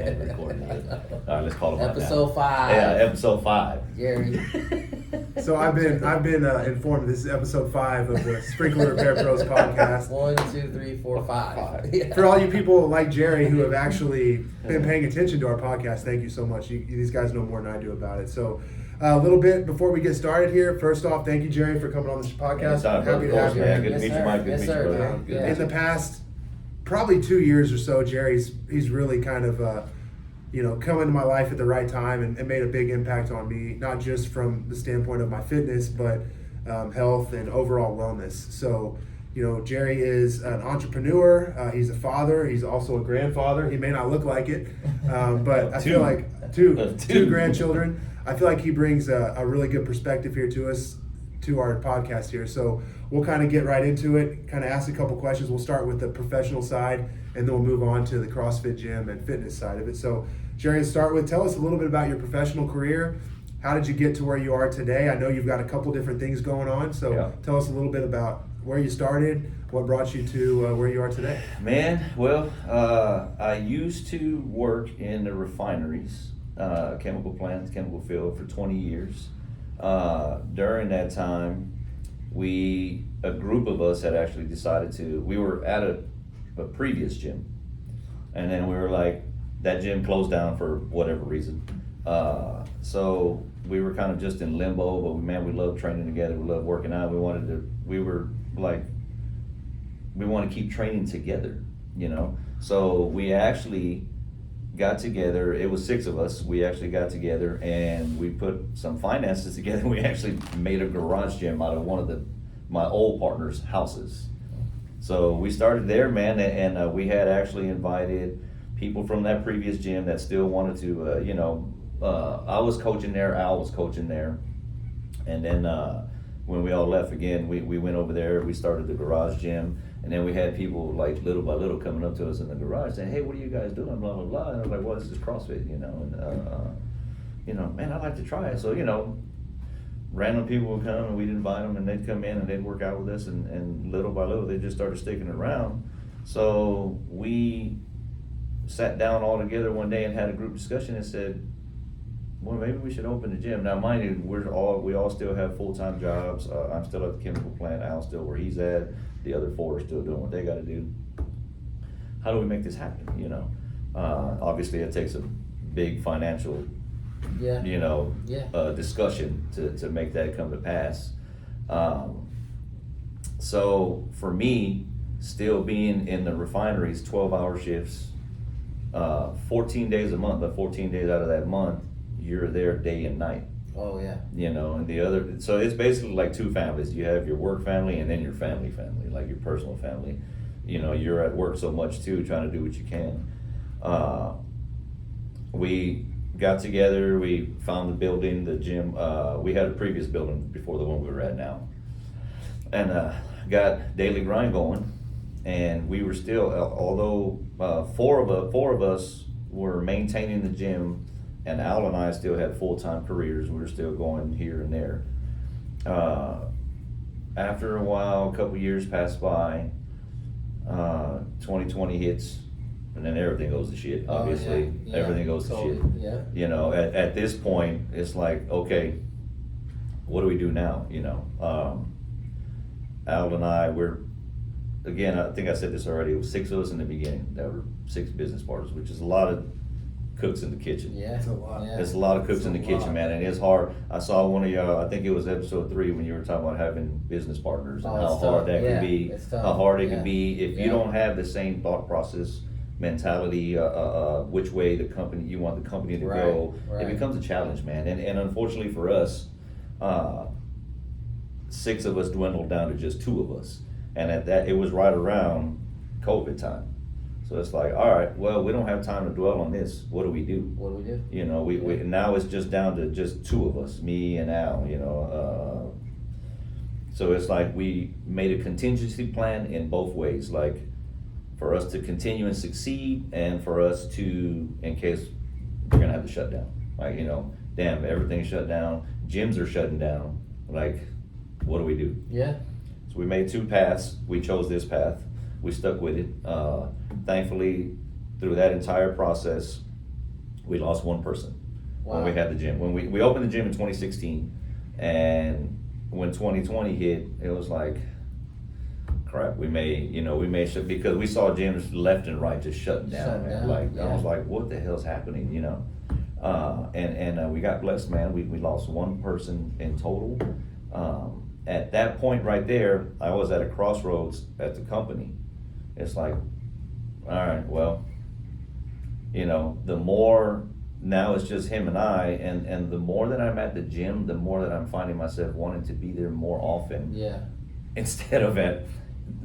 had recorded it. All right, let's call it Episode 5. Yeah, episode 5. Gerry. So I've been informed this is episode 5 of the Sprinkler Repair Pros podcast. 1, 2, 3, 4, 5. Yeah. For all you people like Gerry who have actually been paying attention to our podcast, thank you so much. These guys know more than I do about it. So a little bit before we get started here, first off, thank you, Gerry, for coming on this podcast. Happy to have you. Man. Good to meet you, Mike. Good to meet you, brother. Yeah. In the past, probably 2 years or so, he's really kind of come into my life at the right time and made a big impact on me, not just from the standpoint of my fitness, but health and overall wellness. So, Gerry is an entrepreneur. He's a father. He's also a grandfather. He may not look like it, but I feel like two grandchildren. I feel like he brings a really good perspective here to our podcast here. So we'll kind of get right into it, kind of ask a couple questions. We'll start with the professional side, and then we'll move on to the CrossFit gym and fitness side of it. So, Gerry, to start with, tell us a little bit about your professional career. How did you get to where you are today? I know you've got a couple different things going on, so Tell us a little bit about where you started, what brought you to where you are today. Man, well, I used to work in the refineries, chemical plants, chemical field for 20 years. During that time, a group of us had actually decided we were at a previous gym, and then we were like, that gym closed down for whatever reason. So we were kind of just in limbo, but we loved training together, we loved working out. We want to keep training together, So we actually got together. It was 6 of us. We actually got together and we put some finances together. We actually made a garage gym out of one of my old partner's houses. So we started there, man, and we had actually invited people from that previous gym that still wanted to, I was coaching there, Al was coaching there, and then when we all left again, we went over there, we started the garage gym, and then we had people like little by little coming up to us in the garage saying, hey, what are you guys doing, blah, blah, blah, and I was like, well, this is CrossFit, and man, I'd like to try it. So, random people would come and we'd invite them and they'd come in and they'd work out with us, and little by little, they just started sticking around. So we sat down all together one day and had a group discussion and said, well, maybe we should open the gym. Now, mind you, we all still have full-time jobs. I'm still at the chemical plant. Al's still where he's at. The other 4 are still doing what they got to do. How do we make this happen? Obviously, it takes a big financial, discussion to make that come to pass. So for me, still being in the refineries, 12-hour shifts, 14 days a month, but 14 days out of that month, you're there day and night. Oh yeah. And the other, so it's basically like 2 families. You have your work family and then your family, like your personal family. You're at work so much too, trying to do what you can. We got together, we found the building, the gym. We had a previous building before the one we were at now. And got daily grind going. And we were still, although 4 of us were maintaining the gym, and Al and I still had full-time careers. We were still going here and there. After a while, a couple years passed by, 2020 hits, and then everything goes to shit, obviously. Yeah. Everything goes to shit. Yeah. At this point, it's like, okay, what do we do now? Al and I, again, I think I said this already, it was 6 of us in the beginning. There were 6 business partners, which is a lot of cooks in the kitchen. Yeah, it's a lot. Yeah. It's a lot of cooks in the kitchen, man, and it's hard. I saw one of y'all, I think it was episode 3, when you were talking about having business partners and how hard that can be, how hard it can be if you don't have the same thought process, mentality, which way you want the company to go. It becomes a challenge, man, and unfortunately for us, 6 of us dwindled down to just 2 of us. And at that, it was right around COVID time. So it's like, all right, well, we don't have time to dwell on this. What do we do? We now it's just down to just 2 of us, me and Al, so it's like we made a contingency plan in both ways, like for us to continue and succeed, and for us to, in case we're gonna have to shut down. Like, damn, everything's shut down, gyms are shutting down, like, what do we do? Yeah. So we made 2 paths. We chose this path. We stuck with it. Thankfully, through that entire process, We lost one person when Wow. we had the gym. When we opened the gym in 2016, and when 2020 hit, it was like, crap. We made sure, because we saw gyms left and right just shutting down. Shutting Man. down, Like yeah. I was like, what the hell's happening? And we got blessed, man. We lost one person in total. At that point right there, I was at a crossroads at the company. It's like, all right, well, the more now it's just him and I, and the more that I'm at the gym, the more that I'm finding myself wanting to be there more often. Yeah. Instead of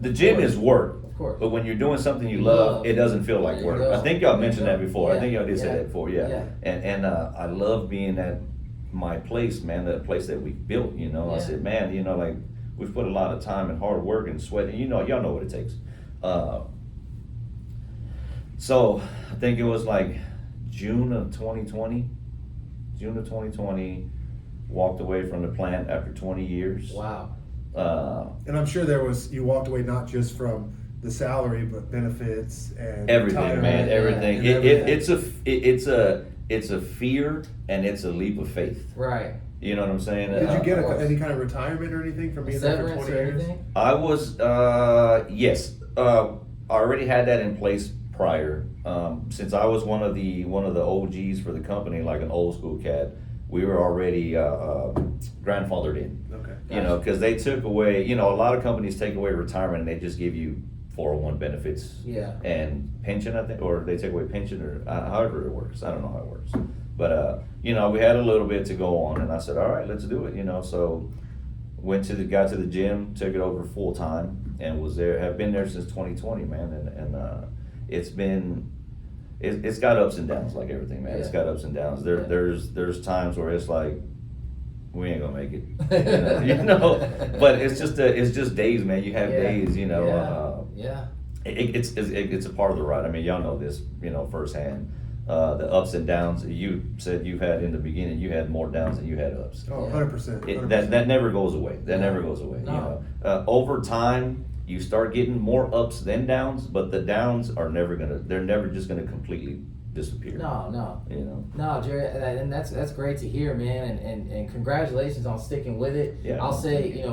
the gym is work. Of course. But when you're doing something you love, it doesn't feel like There you work. go. I think y'all There you mentioned go. that before. I Yeah. think y'all did say Yeah. that before, yeah. Yeah. And I love being at my place, man, the place that we built, I Yeah. said, man, like we've put a lot of time and hard work and sweat, and y'all know what it takes. So I think it was like June of 2020, walked away from the plant after 20 years. Wow. And I'm sure you walked away not just from the salary, but benefits and Everything, time, man, Yeah. everything. and It's a fear and it's a leap of faith. Right. You know what I'm saying? Did you get Of course. any kind of retirement or anything from being there for Severance 20 or years? anything? I was, yes, I already had that in place prior. Since I was one of the OGs for the company, like an old school cat, we were already grandfathered in. Okay. Because they took away, a lot of companies take away retirement and they just give you 401 benefits. Yeah. And pension, I think, or they take away pension, or however it works. I don't know how it works. But, we had a little bit to go on, and I said, all right, let's do it, so got to the gym, took it over full time, and have been there since 2020, man, and it's got ups and downs like everything, man. It's Yeah. got ups and downs. Yeah. There's times where it's like, we ain't gonna make it, but it's just days, man. You have Yeah. days, Yeah. It's a part of the ride. I mean, y'all know this, firsthand. The ups and downs. You said you had in the beginning, you had more downs than you had ups. Oh, Yeah. 100%. That never goes away. That No. never goes away. No. Over time, you start getting more ups than downs, but the downs are they're never just gonna completely disappear. No. No, Gerry, and that's great to hear, man, and congratulations on sticking with it. Yeah. I'll say,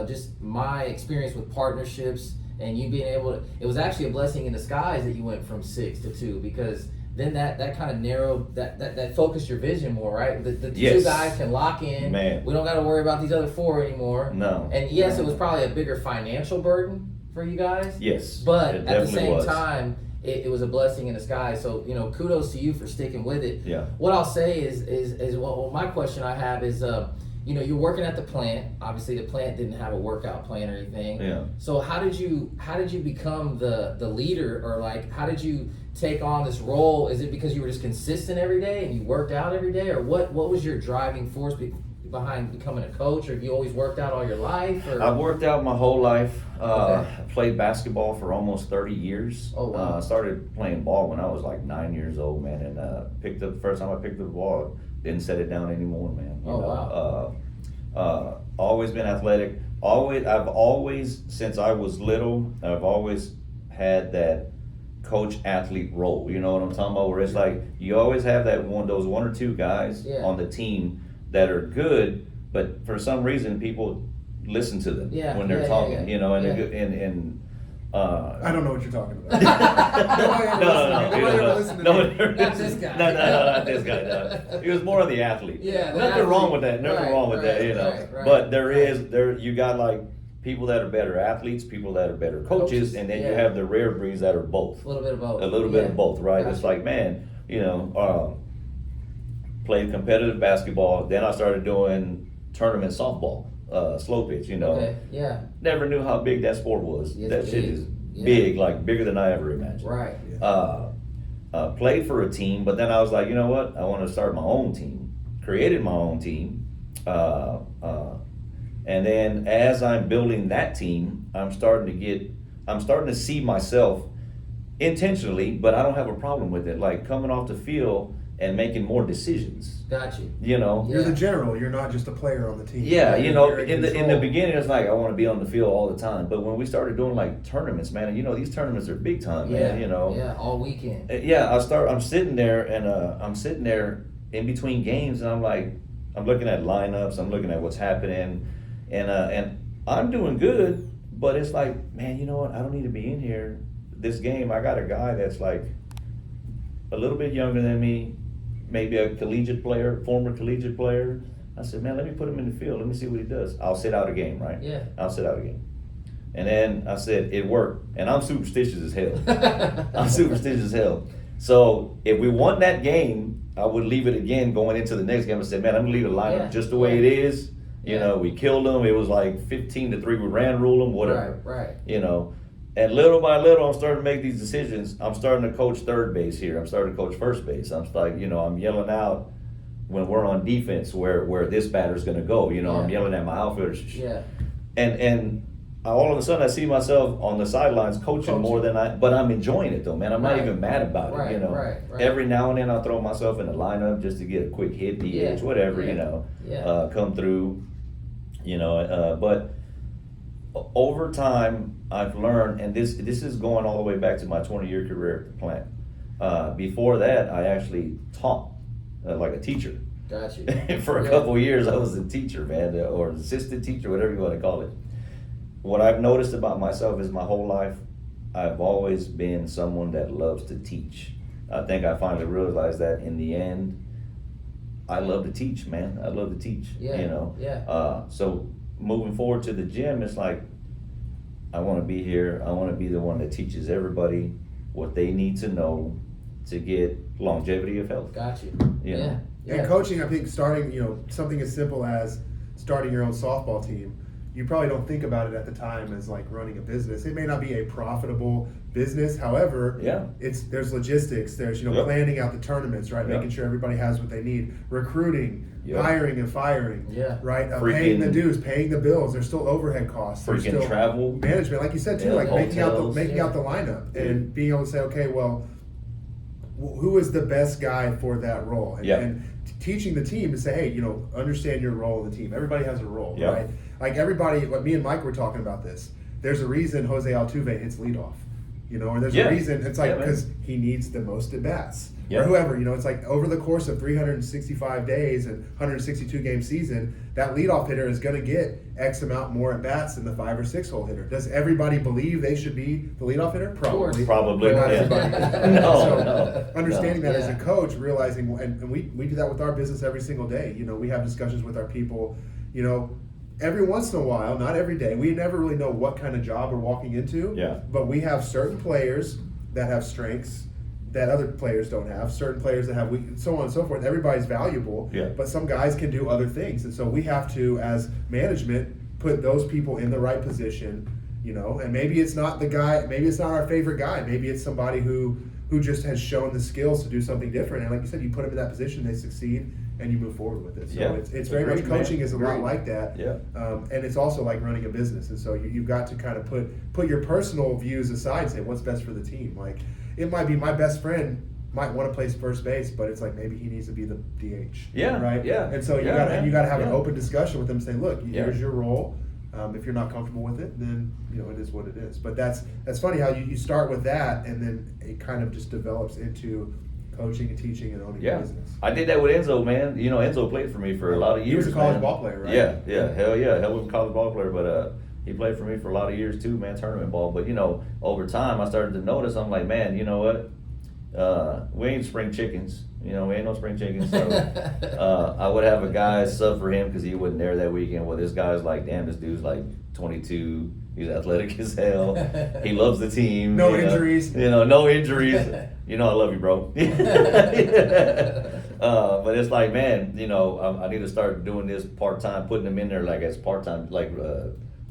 just my experience with partnerships and you being able to, it was actually a blessing in disguise that you went from 6 to 2, because then that kind of narrowed, that focused your vision more, right? The Yes. 2 guys can lock in. Man. We don't got to worry about these other 4 anymore. No. And yes, No. it was probably a bigger financial burden for you guys. Yes. But it at the definitely same was. time, it was a blessing in disguise. So, kudos to you for sticking with it. Yeah. What I'll say is well, my question I have is, you're working at the plant. Obviously, the plant didn't have a workout plan or anything. Yeah. So how did you become the leader, or like how did you take on this role? Is it because you were just consistent every day and you worked out every day, or what was your driving force behind becoming a coach? Or have you always worked out all your life? Or? I've worked out my whole life. Okay. Played basketball for almost 30 years. Oh, wow. Started playing ball when I was like 9 years old, man, and first time I picked up the ball, didn't set it down anymore, man. Wow. Always been athletic. I've always, since I was little, I've always had that coach athlete role. You know what I'm talking about? Where it's like you always have those 1 or 2 guys Yeah. on the team that are good, but for some reason people listen to them Yeah, when they're yeah, talking. yeah, And yeah. I don't know what you're talking about. No, Not this guy. No, not this guy. No. He was more of the athlete. Yeah, the nothing athlete. wrong with that. Nothing Right, wrong with that. right, But you got like people that are better athletes, people that are better coaches, and then you yeah. have the rare breeds that are both. A little bit of both. A little bit Yeah. of both, right? Gotcha. It's like, man, played competitive basketball. Then I started doing tournament softball, slow pitch. Okay. Yeah. Never knew how big that sport was. Yes, That it shit is. is Yeah. big, like bigger than I ever imagined. Right. Played for a team, but then I was like, you know what? I want to start my own team. Created my own team. And then as I'm building that team, I'm starting to see myself intentionally, but I don't have a problem with it. Like coming off the field and making more decisions. Got you. You know. You're the general. You're not just a player on the team. Yeah, you know, You're in the control. beginning, it's like I want to be on the field all the time. But when we started doing like tournaments, man, you know, these tournaments are big time, Yeah. man. You know. Yeah, all weekend. Yeah, I'm sitting there and I'm sitting there in between games, and I'm like, I'm looking at lineups, I'm looking at what's happening, and I'm doing good. But it's like, man, you know what? I don't need to be in here. This game, I got a guy that's like a little bit younger than me, maybe a collegiate player, former collegiate player. I said, man, let me put him in the field. Let me see what he does. I'll sit out a game, right? Yeah. I'll sit out a game. And then I said, it worked. And I'm superstitious as hell. I'm superstitious as hell. So if we won that game, I would leave it again going into the next game. I said, man, I'm going to leave the lineup just the way it is. You know, we killed them. It was like 15-3. We ran rule them, whatever. Right. You know. And little by little, I'm starting to make these decisions. I'm starting to coach third base here. I'm starting to coach first base. I'm like, you know, I'm yelling out when we're on defense where this batter's going to go. You know, I'm yelling at my outfielders. Yeah. And all of a sudden, I see myself on the sidelines coaching more than but I'm enjoying it though, man. I'm not even mad about it. You know, Right. Every now and then I'll throw myself in the lineup just to get a quick hit, DH, whatever. You know, come through. You know, but over time, I've learned, and this is going all the way back to my 20-year career at the plant. Before that, I actually taught like a teacher. Got you. For a couple of years, I was a teacher, man, or assistant teacher, whatever you want to call it. What I've noticed about myself is my whole life, I've always been someone that loves to teach. I think I finally realized that in the end, I love to teach, man. I love to teach. Yeah. You know. Yeah. So moving forward to the gym, it's like I want to be here. I want to be the one that teaches everybody what they need to know to get longevity of health. Got you. You know? And coaching, I think starting, you know, something as simple as starting your own softball team, you probably don't think about it at the time as like running a business. It may not be a profitable business, however, there's logistics, there's planning out the tournaments, right? Making sure everybody has what they need, recruiting, hiring and firing, right? Paying the dues, paying the bills. There's still overhead costs. There's still travel management, like you said too, like making out the lineup Yeah. and being able to say, okay, well, who is the best guy for that role? And teaching the team to say, hey, you know, understand your role in the team. Everybody has a role, right? Like everybody, like me and Mike were talking about this. There's a reason Jose Altuve hits leadoff, you know, or there's a reason. It's like because he needs the most at bats. Or whoever, you know, it's like over the course of 365 days and 162 game season, that leadoff hitter is going to get X amount more at bats than the 5 or 6 hole hitter. Does everybody believe they should be the leadoff hitter? Probably. Probably. But not everybody. No. Understanding that as a coach, realizing, and we do that with our business every single day. You know, we have discussions with our people, you know, every once in a while, not every day. We never really know what kind of job we're walking into. But we have certain players that have strengths that other players don't have, certain players that have weak, so on and so forth. Everybody's valuable, but some guys can do other things. And so we have to, as management, put those people in the right position, you know, and maybe it's not the guy, maybe it's not our favorite guy. Maybe it's somebody who just has shown the skills to do something different. And like you said, you put them in that position, they succeed, and you move forward with it. So it's very much coaching is a lot like that. And it's also like running a business. And so you've got to kind of put your personal views aside and say, what's best for the team? Like, it might be my best friend might want to play first base, but it's like maybe he needs to be the DH. Right? And so you got to have an open discussion with them, say, look, here's your role. If you're not comfortable with it, then you know it is what it is. But that's funny how you start with that, and then it kind of just develops into coaching and teaching and owning a business. I did that with Enzo, man. You know, Enzo played for me for a lot of years. He was a college ball player, right? Hell of a college ball player, but he played for me for a lot of years too, man, tournament ball. But you know, over time I started to notice, I'm like, man, you know what? We ain't spring chickens. You know, we ain't no spring chickens. So I would have a guy sub for him because he wasn't there that weekend. Well, this guy's like, damn, this dude's like 22. He's athletic as hell. He loves the team. No injuries. You know, no injuries. You know, I love you, bro. But it's like, man, you know, I need to start doing this part-time, putting them in there like as part-time, like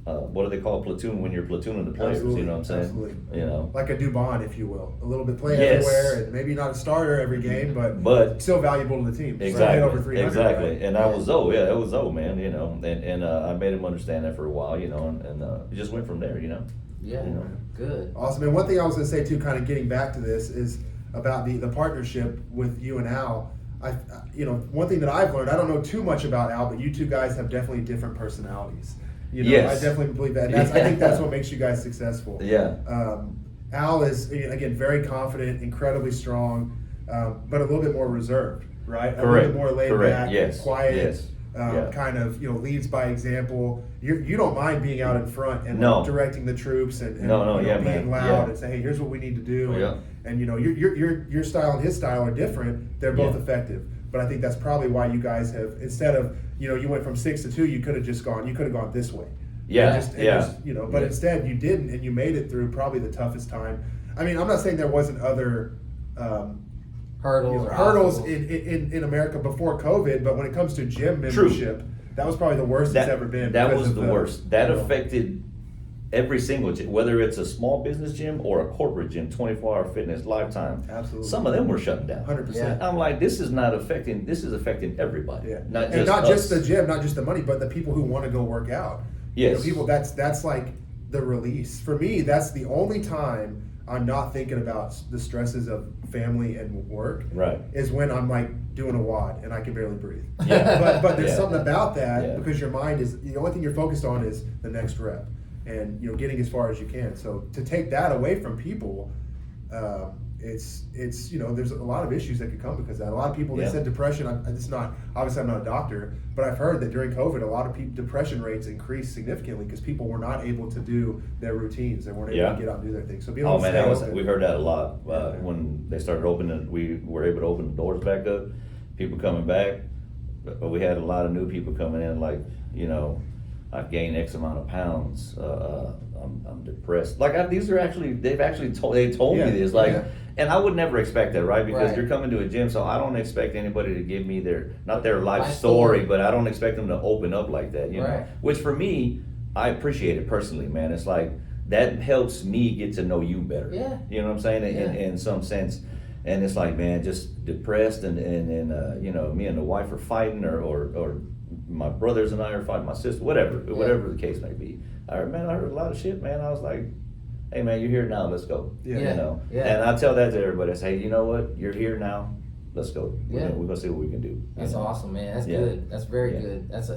what do they call platoon when you're platooning the players? You know what I'm saying? Absolutely. You know, like a Dubon, if you will, a little bit play everywhere, and maybe not a starter every game, but still valuable to the team. Exactly. Over 300, exactly. Right? And I was that was man. You know, and I made him understand that for a while. You know, and it just went from there. You know. Yeah. You know? Good. Awesome. And one thing I was going to say too, kind of getting back to this, is about the partnership with you and Al. one thing that I've learned, I don't know too much about Al, but you two guys have definitely different personalities. Yes. I definitely believe that. And I think that's what makes you guys successful. Yeah. Al is, again, very confident, incredibly strong, but a little bit more reserved, right? A little bit more laid back, Yes. quiet, Yes. kind of, leads by example. You don't mind being out in front and No. directing the troops and yeah, being man. loud Yeah. and say, hey, here's what we need to do. Yeah. And your style and his style are different. They're both Yeah. effective. But I think that's probably why you guys have, instead of, you went from 6 to 2, you could have gone this way. Yeah, But instead you didn't, and you made it through probably the toughest time. I mean, I'm not saying there wasn't other hurdles in America before COVID, but when it comes to gym membership, that was probably the worst it's ever been. That was the worst. That affected every single gym, whether it's a small business gym or a corporate gym, 24-hour fitness, Lifetime. Absolutely. Some of them were shutting down. 100%. I'm like, this is affecting everybody. Yeah. Not and just not us. just the gym, not just the money, but the people who want to go work out. Yes. People, that's like the release. For me, that's the only time I'm not thinking about the stresses of family and work. Right. Is when I'm like doing a WOD and I can barely breathe. Yeah. But there's Yeah. something about that Yeah. because your mind is, the only thing you're focused on is the next rep and getting as far as you can. So to take that away from people, it's there's a lot of issues that could come because of that. A lot of people, they Yeah. said depression. It's not, obviously I'm not a doctor, but I've heard that during COVID, a lot of people, depression rates increased significantly because people were not able to do their routines. They weren't able Yeah. to get out and do their things. So being Oh able to man, stay open. we heard that a lot Yeah. when they started opening. We were able to open the doors back up. People coming back, but we had a lot of new people coming in. Like, I've gained X amount of pounds. I'm depressed. Like they've actually told Yeah. me this. Like, Yeah. and I would never expect that, right? Because Right. you're coming to a gym, so I don't expect anybody to give me not their life Life story, story. but I don't expect them to open up like that. Right. Which for me, I appreciate it personally, man. It's like that helps me get to know you better. Yeah. You know what I'm saying? In some sense. And it's like, man, just depressed and me and the wife are fighting or my brothers and I are fighting, my sister, whatever the case may be. I heard a lot of shit, man. I was like, hey man, you're here now, let's go. Yeah. Yeah. And I tell that to everybody. I say, hey, you know what? You're here now. Let's go. Yeah. We're gonna see what we can do. That's awesome, man. That's Yeah. good. That's very Yeah. good. That's a